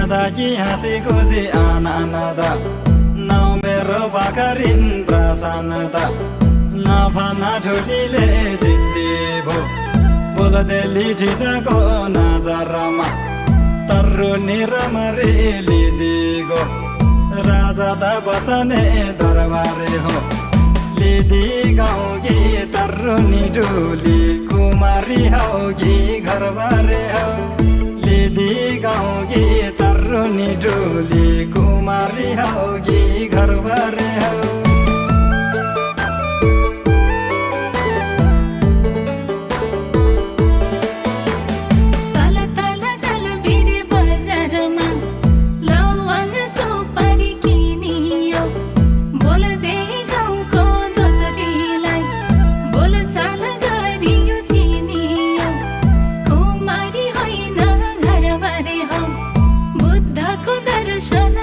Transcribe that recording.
कि हाँसी खुसी आनन्द नाउ मेरो बाखरिन प्रसन्नता नफाना ठुलीले जित्ती भो बोलदे लिठिटाको नजरमा तरुनी रमरी लिदिगो राजा दा बसने दरबारे हो लिदी गाउँगी तरुनी ठुली कुमारी हौगी घरबारे हो लिदी गाउँगी तरुनी ठुली कुमारी हौगी घरबारे हो बुद्धको दर्शन